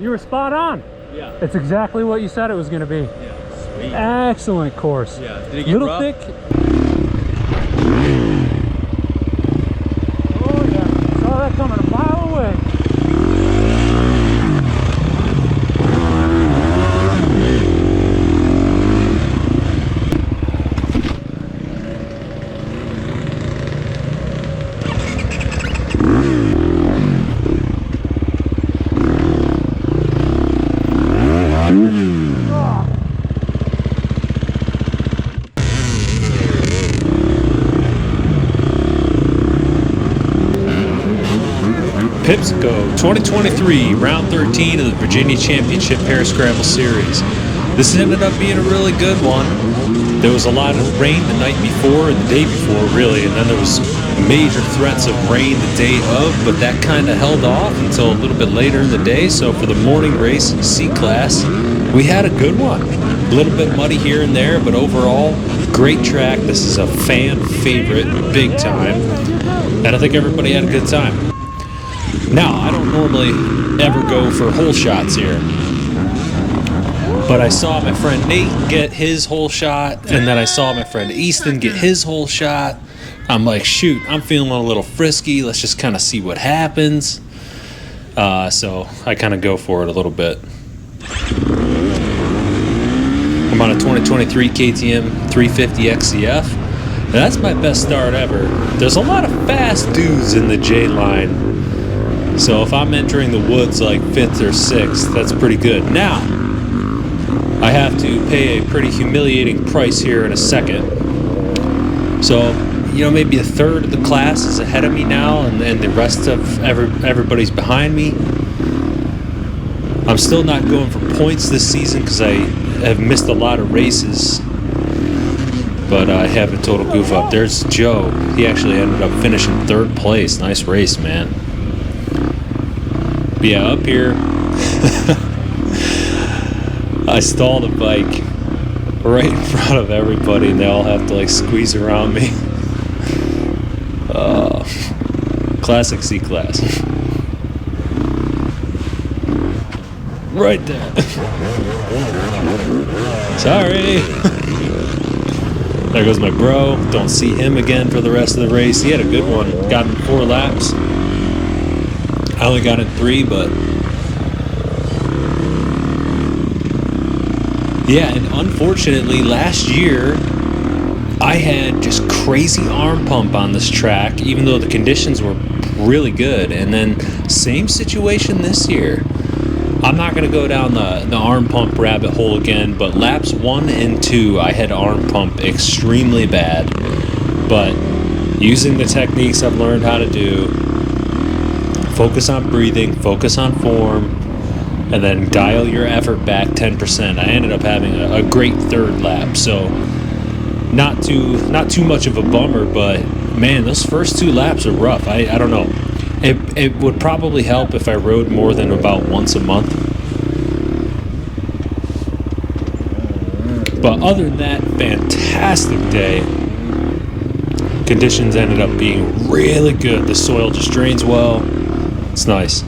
You were spot on. Yeah. It's exactly what you said it was going to be. Yeah, sweet. Excellent course. Yeah. Did it get Little rough? thick. Oh yeah, saw that coming a mile away. Pipsico 2023 round 13 of the Virginia Championship Hare Scrabble Series. This ended up being a really good one. There was a lot of rain the night before and the day before, really, and then there was major threats of rain the day of, but that kind of held off until a little bit later in the day. So for the morning race C class, we had a good one. A little bit muddy here and there, but overall, great track. This is a fan favorite, big time, and I think everybody had a good time. Now, I don't normally ever go for hole shots here, but I saw my friend Nate get his hole shot, and then I saw my friend Easton get his hole shot. I'm like, shoot, I'm feeling a little frisky. Let's just kind of see what happens. So I kind of go for it a little bit. I'm on a 2023 KTM 350 XCF, and that's my best start ever. There's a lot of fast dudes in the J line. So if I'm entering the woods like 5th or 6th, that's pretty good. Now, I have to pay a pretty humiliating price here in a second. So, you know, maybe a third of the class is ahead of me now, and the rest of everybody's behind me. I'm still not going for points this season because I have missed a lot of races. But I have a total goof up. There's Joe. He actually ended up finishing 3rd place. Nice race, man. But yeah, up here, I stalled the bike right in front of everybody, and they all have to like squeeze around me. Classic C class. Right there. Sorry. There goes my bro. Don't see him again for the rest of the race. He had a good one. Got in 4 laps. I only got in 3, but yeah, and unfortunately last year I had just crazy arm pump on this track, even though the conditions were really good. And then same situation this year. I'm not going to go down the arm pump rabbit hole again, but laps 1 and 2 I had arm pump extremely bad. But using the techniques I've learned how to do, focus on breathing, focus on form, and then dial your effort back 10%. I ended up having a great 3rd lap, so not too much of a bummer, but man, those first 2 laps are rough. I don't know. It would probably help if I rode more than about once a month. But other than that, fantastic day. Conditions ended up being really good. The soil just drains well. It's nice.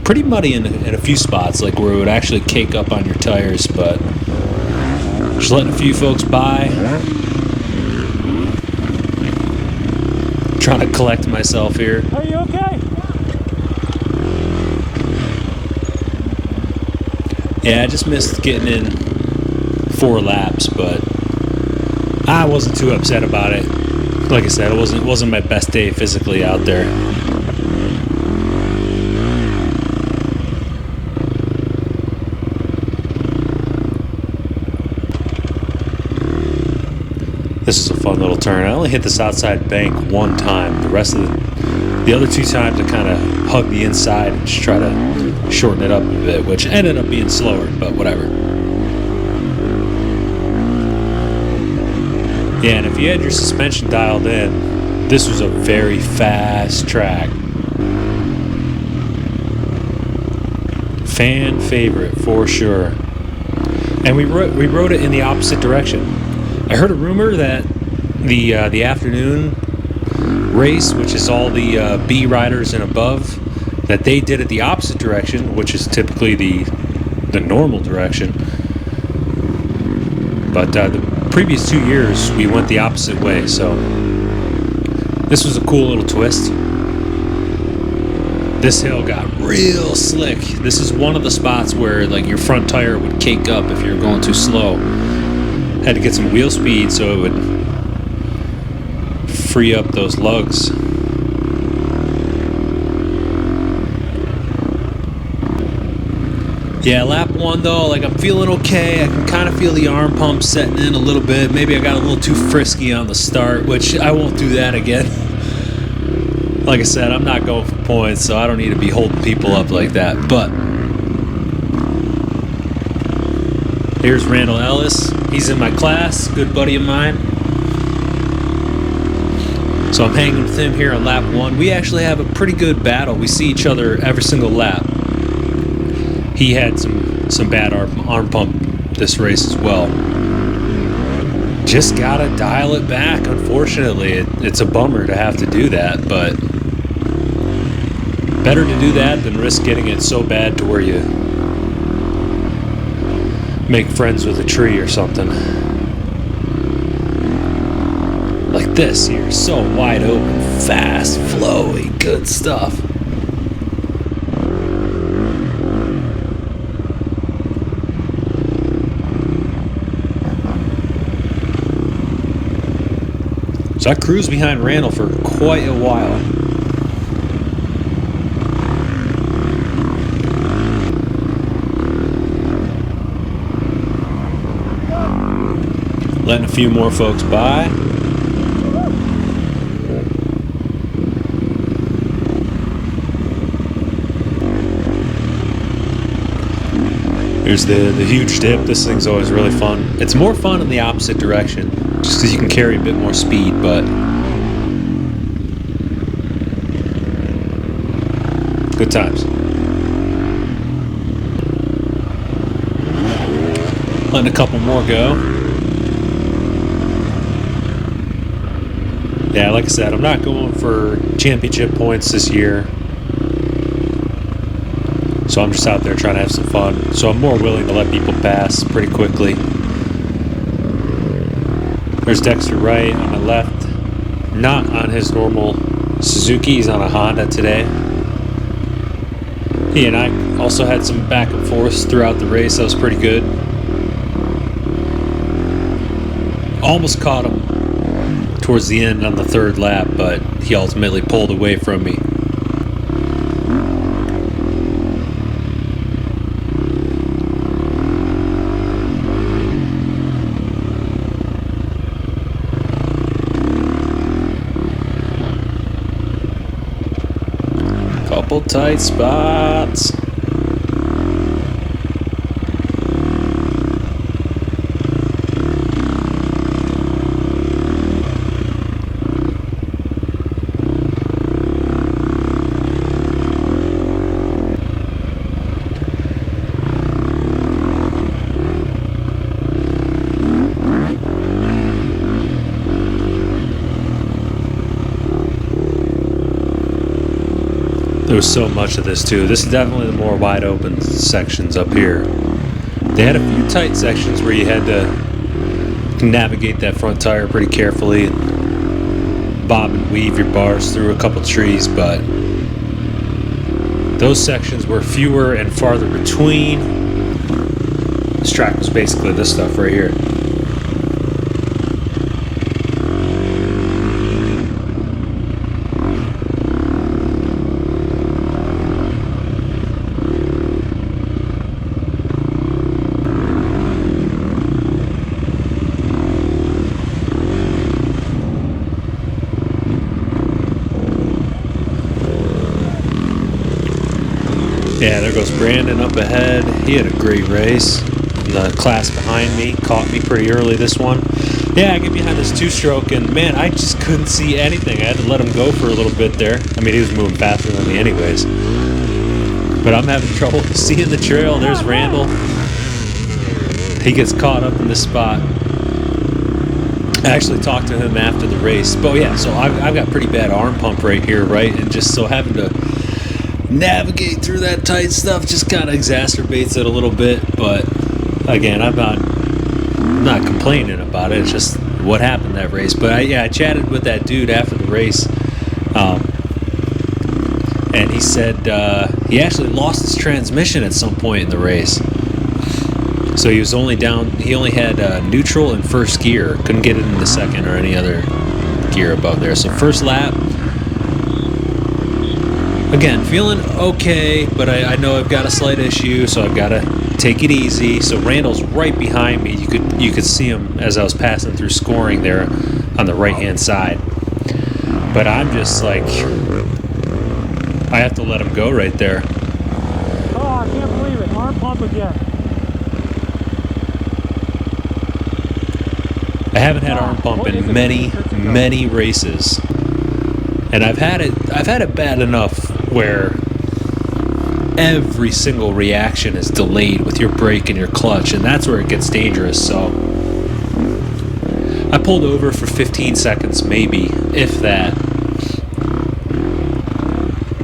Pretty muddy in a few spots, like where it would actually cake up on your tires, but just letting a few folks by. Trying to collect myself here. Are you okay? Yeah, I just missed getting in 4 laps, but I wasn't too upset about it. Like I said, it wasn't my best day physically out there. This is a fun little turn. I only hit this outside bank 1 time. The rest of the other 2 times I kind of hug the inside and just try to shorten it up a bit, which ended up being slower, but whatever. Yeah, and if you had your suspension dialed in, this was a very fast track. Fan favorite for sure. And we rode it in the opposite direction. I heard a rumor that the afternoon race, which is all the B riders and above, that they did it the opposite direction, which is typically the normal direction. But the previous 2 years, we went the opposite way, so this was a cool little twist. This hill got real slick. This is one of the spots where like your front tire would cake up if you're going too slow. Had to get some wheel speed so it would free up those lugs. Yeah, lap 1 though, like I'm feeling okay. I can kind of feel the arm pump setting in a little bit. Maybe I got a little too frisky on the start, which I won't do that again. Like I said, I'm not going for points, so I don't need to be holding people up like that. But here's Randall Ellis. He's in my class, good buddy of mine. So I'm hanging with him here on lap 1. We actually have a pretty good battle. We see each other every single lap. He had some bad arm pump this race as well. Just gotta dial it back. Unfortunately, it's a bummer to have to do that, but better to do that than risk getting it so bad to where you make friends with a tree or something. Like this here, so wide open, fast, flowy, good stuff. So I cruised behind Randall for quite a while. Letting a few more folks by. Here's the huge dip. This thing's always really fun. It's more fun in the opposite direction, just because you can carry a bit more speed, but good times. Letting a couple more go. Yeah, like I said, I'm not going for championship points this year. So I'm just out there trying to have some fun. So I'm more willing to let people pass pretty quickly. There's Dexter Wright on my left. Not on his normal Suzuki, he's on a Honda today. He and I also had some back and forth throughout the race. That was pretty good. Almost caught him towards the end on the 3rd lap, but he ultimately pulled away from me. Couple tight spots. There was so much of this too. This is definitely the more wide open sections up here. They had a few tight sections where you had to navigate that front tire pretty carefully and bob and weave your bars through a couple trees, but those sections were fewer and farther between. This track was basically this stuff right here. Yeah, there goes Brandon up ahead. He had a great race. The class behind me caught me pretty early this one. Yeah, I get behind this 2-stroke, and man, I just couldn't see anything. I had to let him go for a little bit there. I mean, he was moving faster than me anyways. But I'm having trouble seeing the trail. There's Randall. He gets caught up in this spot. I actually talked to him after the race. But yeah, so I've got pretty bad arm pump right here, right? And just so having to navigate through that tight stuff just kind of exacerbates it a little bit. But again, I'm not complaining about it. It's just what happened that race. But I chatted with that dude after the race, and he said he actually lost his transmission at some point in the race. So he was only down. He only had neutral and first gear. Couldn't get it into second or any other gear above there. So first lap. Again, feeling okay, but I know I've got a slight issue, so I've got to take it easy. So Randall's right behind me. You could see him as I was passing through scoring there on the right-hand side. But I'm just like, I have to let him go right there. Oh, I can't believe it. Arm pump again. I haven't had arm pump in many races. And I've had it bad enough where every single reaction is delayed with your brake and your clutch, and that's where it gets dangerous. So I pulled over for 15 seconds, maybe, if that.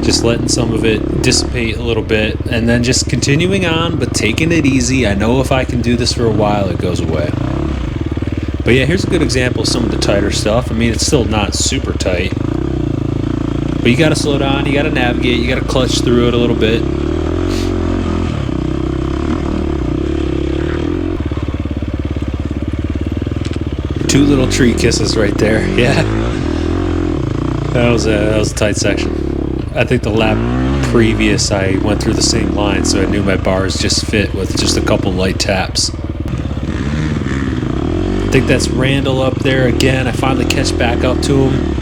Just letting some of it dissipate a little bit, and then just continuing on, but taking it easy. I know if I can do this for a while, it goes away. But yeah, here's a good example of some of the tighter stuff. I mean, it's still not super tight. But you gotta slow down, you gotta navigate, you gotta clutch through it a little bit. Two little tree kisses right there. Yeah. That was a tight section. I think the lap previous I went through the same line, so I knew my bars just fit with just a couple light taps. I think that's Randall up there again. I finally catch back up to him.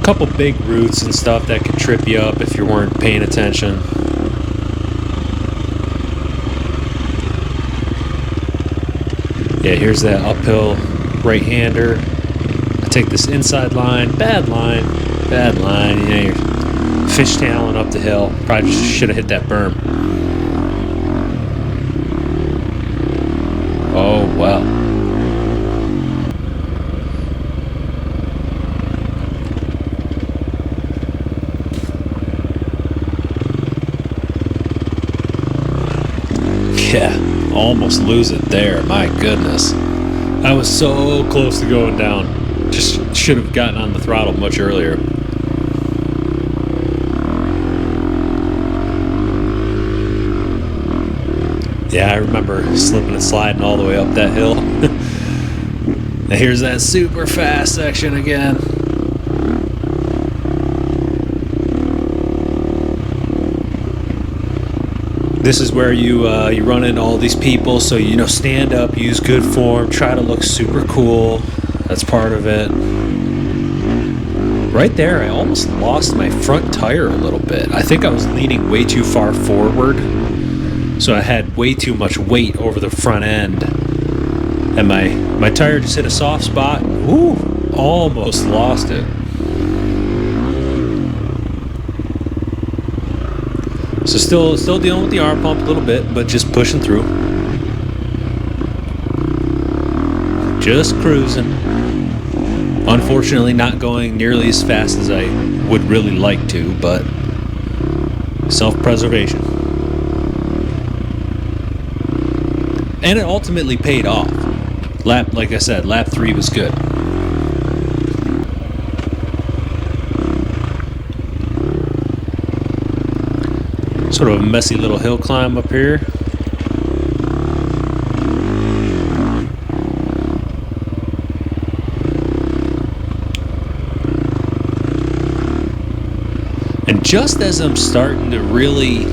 Couple big roots and stuff that could trip you up if you weren't paying attention. Yeah, here's that uphill right-hander. I take this inside line, bad line. You know, you're fishtailing up the hill. Probably just should have hit that berm. Oh, well. Yeah, almost lose it there. My goodness. I was so close to going down. Just should have gotten on the throttle much earlier. Yeah, I remember slipping and sliding all the way up that hill. And here's that super fast section again. This is where you run into all these people, so stand up, use good form, try to look super cool. That's part of it. Right there, I almost lost my front tire a little bit. I think I was leaning way too far forward, so I had way too much weight over the front end, and my tire just hit a soft spot. Woo! Almost lost it. So still dealing with the arm pump a little bit, but just pushing through. Just cruising. Unfortunately, not going nearly as fast as I would really like to, but self-preservation. And it ultimately paid off. Like I said, lap 3 was good. Sort of a messy little hill climb up here. And just as I'm starting to really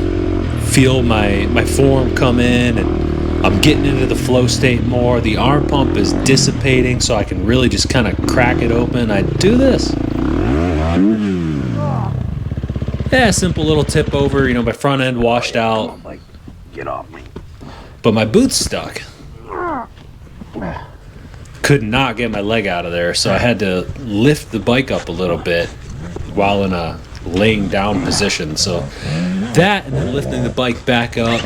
feel my form come in and I'm getting into the flow state more, the arm pump is dissipating, so I can really just kind of crack it open. I do this. Yeah, simple little tip over, my front end washed out. Get off me. But my boot's stuck. Could not get my leg out of there, so I had to lift the bike up a little bit while in a laying down position. So that and then lifting the bike back up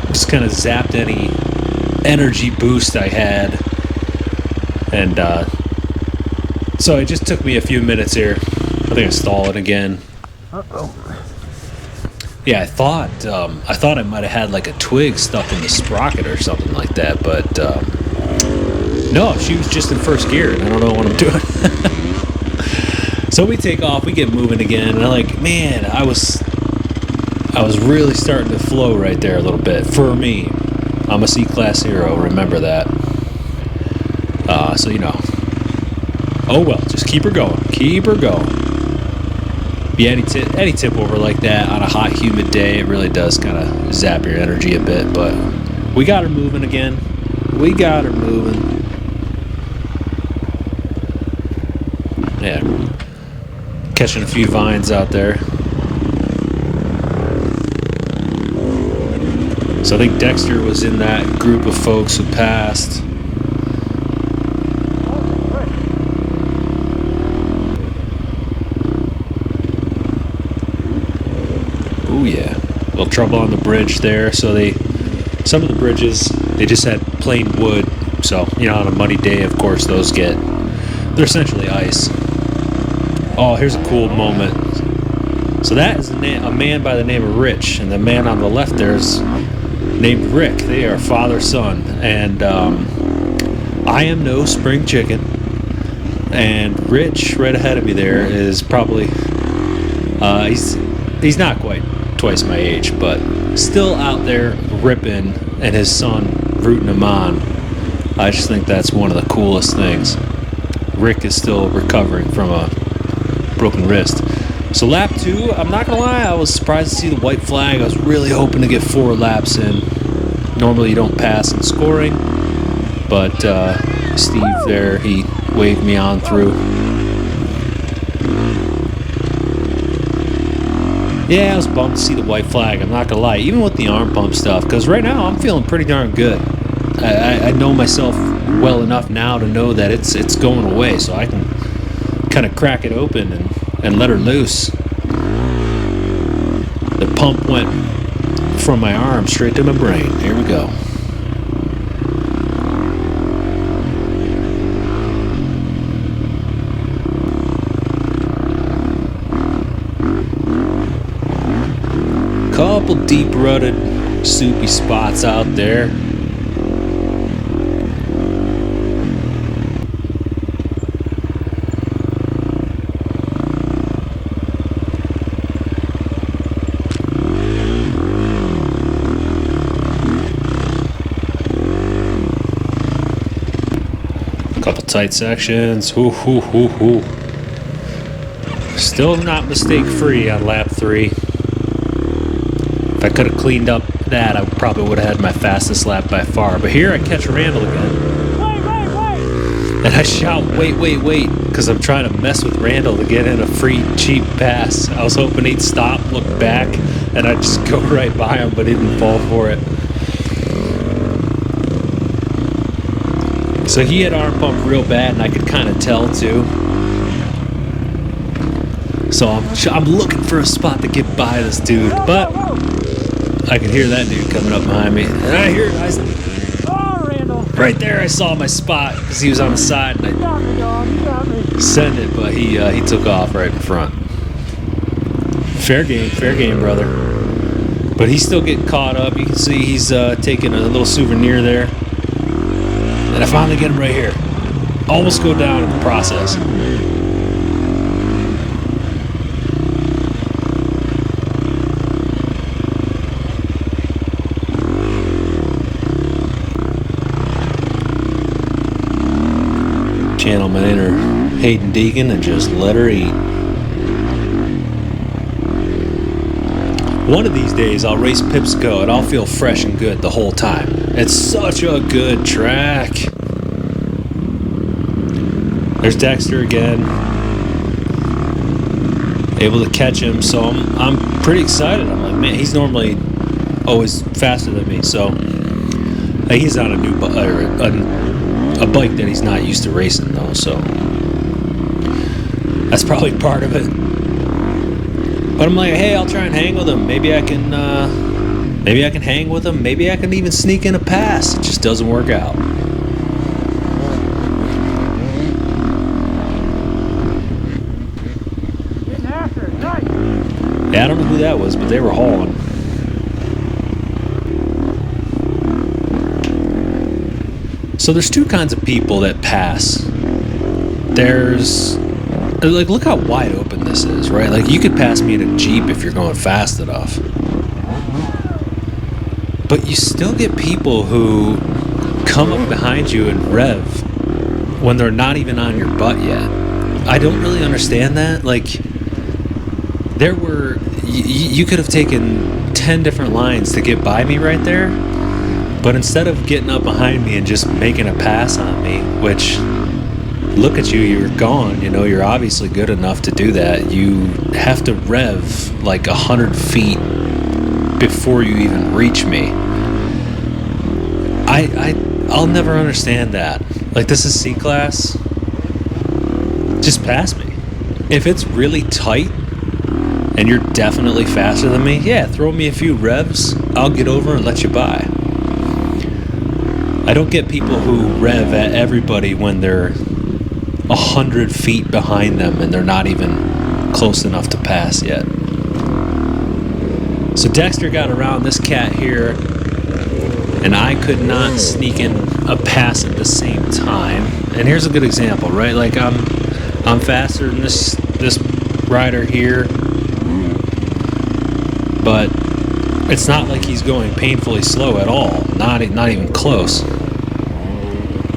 just kind of zapped any energy boost I had. And so it just took me a few minutes here. I think I stalled it again. Uh-oh. Yeah, I thought I might have had like a twig stuck in the sprocket or something like that, but no, she was just in first gear, and I don't know what I'm doing. So we take off, we get moving again, and I'm like, man, I was really starting to flow right there a little bit. For me, I'm a C-Class hero, remember that. So, you know, oh well, just keep her going. Yeah, any tip over like that on a hot, humid day, it really does kind of zap your energy a bit, but we got her moving again. Yeah, catching a few vines out there. So I think Dexter was in that group of folks who passed. Oh yeah, a little trouble on the bridge there. So some of the bridges, they just had plain wood. So, you know, on a muddy day, of course, they're essentially ice. Oh, here's a cool moment. So that is a man by the name of Rich, and the man on the left there is named Rick. They are father-son, and I am no spring chicken. And Rich, right ahead of me there, is probably he's not quite twice my age, but still out there ripping, and his son rooting him on. I just think that's one of the coolest things. Rick is still recovering from a broken wrist. So lap 2, I'm not gonna lie, I was surprised to see the white flag. I was really hoping to get 4 laps in. Normally you don't pass in scoring, but Steve there, he waved me on through. Yeah, I was bummed to see the white flag, I'm not gonna lie, even with the arm pump stuff, because right now I'm feeling pretty darn good. I know myself well enough now to know that it's going away, so I can kind of crack it open and let her loose. The pump went from my arm straight to my brain. Here we go. Couple deep rutted, soupy spots out there. Couple tight sections. Still not mistake free on lap 3. If I could have cleaned up that, I probably would have had my fastest lap by far. But here I catch Randall again. Wait! And I shout, wait, because I'm trying to mess with Randall to get in a free, cheap pass. I was hoping he'd stop, look back, and I'd just go right by him, but he didn't fall for it. So he had arm pump real bad, and I could kind of tell too. So I'm looking for a spot to get by this dude, but I can hear that dude coming up behind me. And Randall. Right there I saw my spot because he was on the side, and You got me, dog. You got me. sent it, but he took off right in front. Fair game, brother. But he's still getting caught up. You can see he's taking a little souvenir there. And I finally get him right here. Almost go down in the process. Channel my inner Hayden Deegan and just let her eat. One of these days I'll race Pipsico and I'll feel fresh and good the whole time. It's such a good track. There's Dexter again. Able to catch him, so I'm pretty excited. I'm like, man, he's normally always faster than me, so he's on a new a bike that he's not used to racing though, so that's probably part of it. But I'm like, hey, I'll try and hang with him. Maybe I can hang with him. Maybe I can even sneak in a pass. It just doesn't work out. Yeah, I don't know who that was, but they were hauling. So there's two kinds of people that pass. There's, like, look how wide open this is, right? Like, you could pass me in a Jeep if you're going fast enough. But you still get people who come up behind you and rev when they're not even on your butt yet. I don't really understand that. Like, there were, you could have taken 10 different lines to get by me right there. But instead of getting up behind me and just making a pass on me, which, look at you, you're gone, you know, you're obviously good enough to do that. You have to rev like 100 feet before you even reach me. I'll never understand that. Like, this is C-Class. Just pass me. If it's really tight and you're definitely faster than me, yeah, throw me a few revs. I'll get over and let you by. I don't get people who rev at everybody when they're 100 feet behind them and they're not even close enough to pass yet. So Dexter got around this cat here, and I could not sneak in a pass at the same time. And here's a good example, right? Like, I'm faster than this rider here, but it's not like he's going painfully slow at all. Not even close.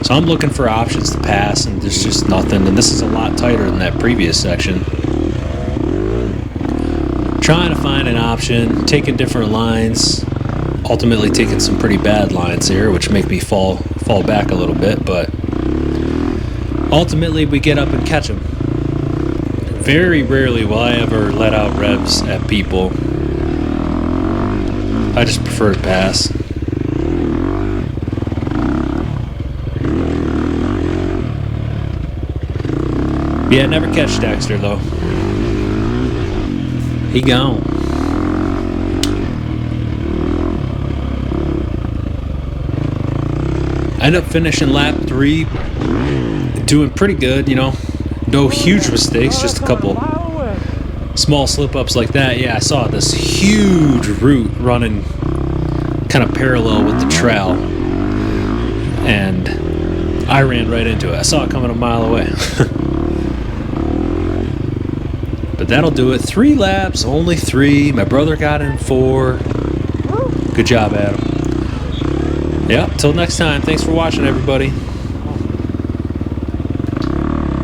So I'm looking for options to pass, and there's just nothing. And this is a lot tighter than that previous section. Trying to find an option, taking different lines, ultimately taking some pretty bad lines here, which make me fall back a little bit, but ultimately we get up and catch them. Very rarely will I ever let out revs at people. I just prefer to pass. Yeah, never catch Dexter though. He gone. I end up finishing lap 3, doing pretty good, you know. No huge mistakes, just a couple small slip-ups like that. Yeah, I saw this huge route running kind of parallel with the trail, and I ran right into it. I saw it coming a mile away. But that'll do it. 3 laps, only 3. My brother got in 4. Good job, Adam. Yeah, till next time. Thanks for watching, everybody.